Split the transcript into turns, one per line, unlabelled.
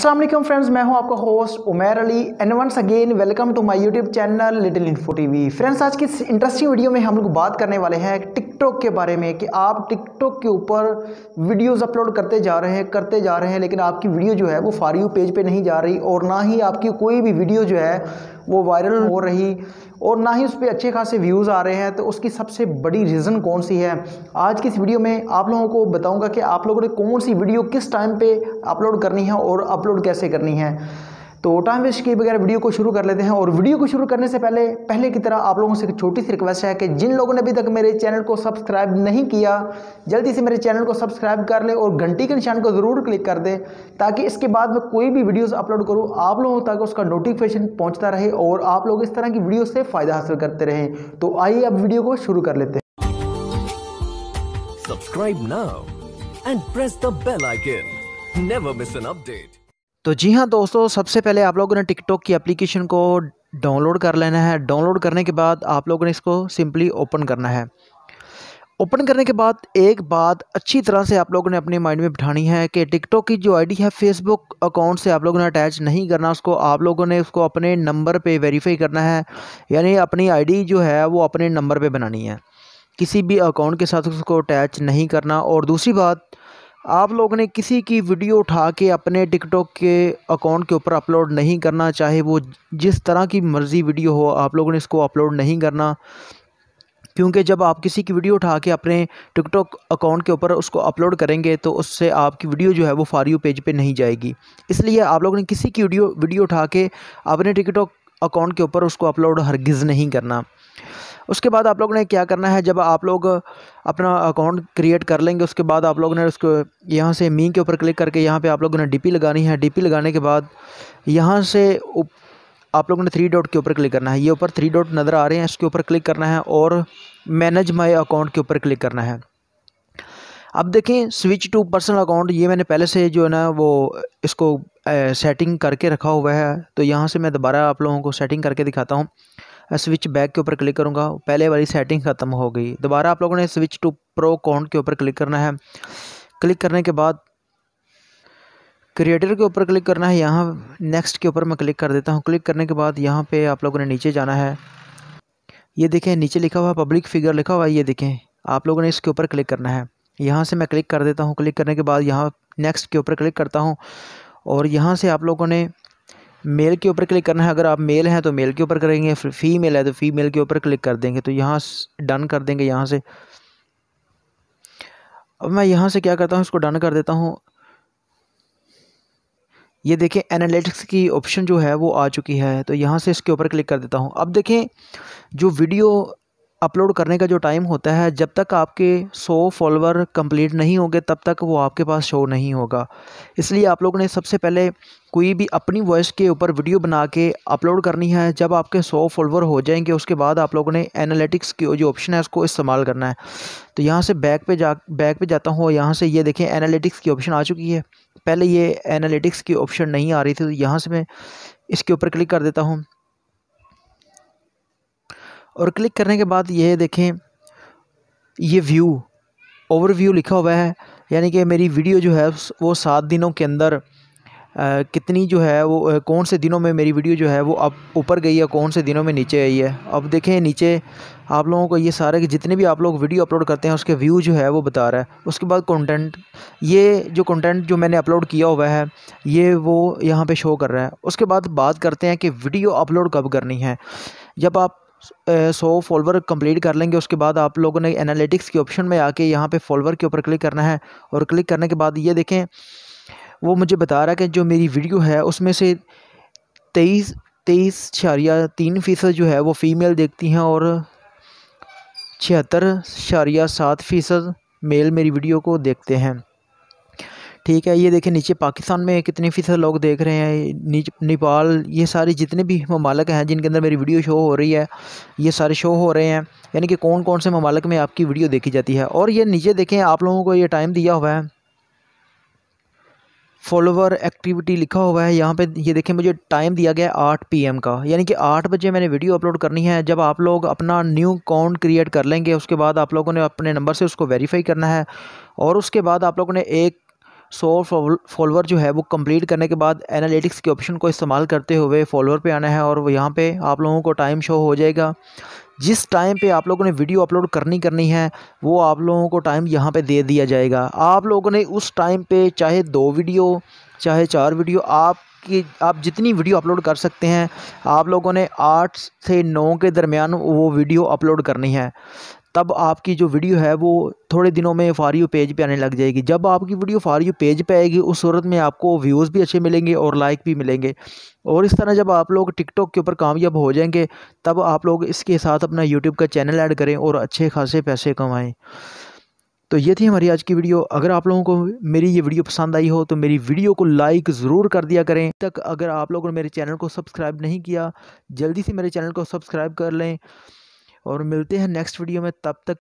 अस्सलाम वालेकुम फ्रेंड्स, मैं हूं आपका host Umair Ali and once again welcome to my YouTube channel little info TV. Friends, आज की इस इंटरेस्टिंग वीडियो में हम लोग बात करने वाले हैं टिकटॉक के बारे में कि आप टिकटॉक के ऊपर वीडियोस अपलोड करते जा रहे हैं लेकिन आपकी वीडियो जो है वो फॉर यू पेज पे नहीं जा रही और ना ही आपकी कोई भी वीडियो जो है वो वायरल हो रही और ना ही उस पर अच्छे खासे व्यूज़ आ रहे हैं। तो उसकी सबसे बड़ी रीज़न कौन सी है, आज की इस वीडियो में आप लोगों को बताऊंगा कि आप लोगों ने कौन सी वीडियो किस टाइम पे अपलोड करनी है और अपलोड कैसे करनी है। तो टाइम वेस्ट किए बगैर वीडियो को शुरू कर लेते हैं। और वीडियो को शुरू करने से पहले की तरह आप लोगों से एक छोटी सी रिक्वेस्ट है कि जिन लोगों ने अभी तक मेरे चैनल को सब्सक्राइब नहीं किया, जल्दी से मेरे चैनल को सब्सक्राइब कर ले और घंटी के निशान को ज़रूर क्लिक कर दें ताकि इसके बाद मैं कोई भी वीडियोस अपलोड करूं आप लोगों तक उसका नोटिफिकेशन पहुंचता रहे और आप लोग इस तरह की वीडियो से फ़ायदा हासिल करते रहें। तो आइए अब वीडियो को शुरू कर लेते हैं।
Subscribe now and press the bell icon. Never miss an update.
तो जी हाँ दोस्तों, सबसे पहले आप लोगों ने टिकटॉक की एप्लीकेशन को डाउनलोड कर लेना है। डाउनलोड करने के बाद आप लोगों ने इसको सिंपली ओपन करना है। ओपन करने के बाद एक बात अच्छी तरह से आप लोगों ने अपने माइंड में बिठानी है कि टिकटॉक की जो आईडी है फेसबुक अकाउंट से आप लोगों ने अटैच नहीं करना उसको। आप लोगों ने उसको अपने नंबर पे वेरीफाई करना है, यानी अपनी आईडी जो है वो अपने नंबर पे बनानी है, किसी भी अकाउंट के साथ उसको अटैच नहीं करना। और दूसरी बात, आप लोगों ने किसी की वीडियो उठा के अपने टिकटॉक के अकाउंट के ऊपर अपलोड नहीं करना, चाहे वो जिस तरह की मर्ज़ी वीडियो हो, आप लोगों ने इसको अपलोड नहीं करना। क्योंकि जब आप किसी की वीडियो उठा के अपने टिकटॉक अकाउंट के ऊपर उसको अपलोड करेंगे तो उससे आपकी वीडियो जो है वो फॉर यू पेज पे नहीं जाएगी। इसलिए आप लोगों ने किसी की वीडियो उठा के अपने टिकटॉक अकाउंट के ऊपर उसको अपलोड हरगिज़ नहीं करना। उसके बाद आप लोगों ने क्या करना है, जब आप लोग अपना अकाउंट क्रिएट कर लेंगे उसके बाद आप लोगों ने उसको यहाँ से मी के ऊपर क्लिक करके यहाँ पे आप लोगों ने डीपी लगानी है। डीपी लगाने के बाद यहाँ से आप लोगों ने 3 डॉट के ऊपर क्लिक करना है। ये ऊपर 3 डॉट नज़र आ रहे हैं, इसके ऊपर क्लिक करना है और मैनेज माई अकाउंट के ऊपर क्लिक करना है। अब देखें, स्विच टू पर्सनल अकाउंट, ये मैंने पहले से जो है ना वो इसको सेटिंग करके रखा हुआ है। तो यहाँ से मैं दोबारा आप लोगों को सेटिंग करके दिखाता हूँ। स्विच बैक के ऊपर क्लिक करूँगा, पहले वाली सेटिंग ख़त्म हो गई। दोबारा आप लोगों ने स्विच टू प्रो अकाउंट के ऊपर क्लिक करना है। क्लिक करने के बाद क्रिएटर के ऊपर क्लिक करना है। यहाँ नेक्स्ट के ऊपर मैं क्लिक कर देता हूँ। क्लिक करने के बाद यहाँ पे आप लोगों ने नीचे जाना है। ये देखें नीचे लिखा हुआ पब्लिक फिगर लिखा हुआ है, ये देखें आप लोगों ने इसके ऊपर क्लिक करना है। यहाँ से मैं क्लिक कर देता हूँ। क्लिक करने के बाद यहाँ नेक्स्ट के ऊपर क्लिक करता हूँ और यहाँ से आप लोगों ने मेल के ऊपर क्लिक करना है। अगर आप मेल हैं तो मेल के ऊपर करेंगे, फीमेल है तो फीमेल के ऊपर क्लिक कर देंगे। तो यहाँ डन कर देंगे यहाँ से। अब मैं यहाँ से क्या करता हूँ, इसको डन कर देता हूँ। ये देखें एनालिटिक्स की ऑप्शन जो है वो आ चुकी है, तो यहाँ से इसके ऊपर क्लिक कर देता हूँ। अब देखें, जो वीडियो अपलोड करने का जो टाइम होता है, जब तक आपके 100 फॉलोवर कंप्लीट नहीं होंगे तब तक वो आपके पास शो नहीं होगा। इसलिए आप लोगों ने सबसे पहले कोई भी अपनी वॉइस के ऊपर वीडियो बना के अपलोड करनी है। जब आपके 100 फॉलोवर हो जाएंगे उसके बाद आप लोगों ने एनालिटिक्स की जो ऑप्शन है उसको इस्तेमाल करना है। तो यहाँ से बैक पे जाता हूँ। यहाँ से ये देखें एनालिटिक्स की ऑप्शन आ चुकी है। पहले ये एनालिटिक्स की ऑप्शन नहीं आ रही थी, तो यहाँ से मैं इसके ऊपर क्लिक कर देता हूँ। और क्लिक करने के बाद ये देखें, ये व्यू ओवरव्यू लिखा हुआ है, यानी कि मेरी वीडियो जो है वो 7 दिनों के अंदर कितनी जो है वो कौन से दिनों में मेरी वीडियो जो है वो अब ऊपर गई है, कौन से दिनों में नीचे आई है। अब देखें नीचे आप लोगों को ये सारे जितने भी आप लोग वीडियो अपलोड करते हैं उसके व्यू जो है वो बता रहा है। उसके बाद कंटेंट, ये जो कंटेंट जो मैंने अपलोड किया हुआ है ये वो यहाँ पे शो कर रहा है। उसके बाद बात करते हैं कि वीडियो अपलोड कब करनी है। जब आप 100 फॉलोवर कंप्लीट कर लेंगे उसके बाद आप लोगों ने एनालिटिक्स की ऑप्शन में आके यहाँ पे फॉलोवर के ऊपर क्लिक करना है। और क्लिक करने के बाद ये देखें वो मुझे बता रहा है कि जो मेरी वीडियो है उसमें से 23.3% जो है वो फ़ीमेल देखती हैं और 76.7% मेल मेरी वीडियो को देखते हैं। ठीक है, ये देखें नीचे पाकिस्तान में कितने फ़ीसद लोग देख रहे हैं, नेपाल, ये सारे जितने भी ममालिक हैं जिनके अंदर मेरी वीडियो शो हो रही है ये सारे शो हो रहे हैं, यानी कि कौन कौन से ममालिक में आपकी वीडियो देखी जाती है। और ये नीचे देखें आप लोगों को ये टाइम दिया हुआ है, फॉलोवर एक्टिविटी लिखा हुआ है यहाँ पे। ये देखें मुझे टाइम दिया गया है 8 PM का, यानी कि 8 बजे मैंने वीडियो अपलोड करनी है। जब आप लोग अपना न्यू अकाउंट क्रिएट कर लेंगे उसके बाद आप लोगों ने अपने नंबर से उसको वेरीफाई करना है और उसके बाद आप लोगों ने एक 100 फॉलोवर जो है वो कंप्लीट करने के बाद एनालिटिक्स के ऑप्शन को इस्तेमाल करते हुए फॉलोवर पे आना है, और यहाँ पे आप लोगों को टाइम शो हो जाएगा। जिस टाइम पे आप लोगों ने वीडियो अपलोड करनी है वो आप लोगों को टाइम यहाँ पे दे दिया जाएगा। आप लोगों ने उस टाइम पे चाहे 2 वीडियो चाहे 4 वीडियो आप जितनी वीडियो अपलोड कर सकते हैं, आप लोगों ने 8 से 9 के दरमियान वो वीडियो अपलोड करनी है। तब आपकी जो वीडियो है वो थोड़े दिनों में फॉर यू पेज पे आने लग जाएगी। जब आपकी वीडियो फॉर यू पेज पे आएगी उस सूरत में आपको व्यूज़ भी अच्छे मिलेंगे और लाइक भी मिलेंगे। और इस तरह जब आप लोग टिकटॉक के ऊपर कामयाब हो जाएंगे तब आप लोग इसके साथ अपना यूट्यूब का चैनल ऐड करें और अच्छे खासे पैसे कमाएं। तो ये थी हमारी आज की वीडियो। अगर आप लोगों को मेरी ये वीडियो पसंद आई हो तो मेरी वीडियो को लाइक ज़रूर कर दिया करें। तक अगर आप लोगों ने मेरे चैनल को सब्सक्राइब नहीं किया, जल्दी से मेरे चैनल को सब्सक्राइब कर लें, और मिलते हैं नेक्स्ट वीडियो में। तब तक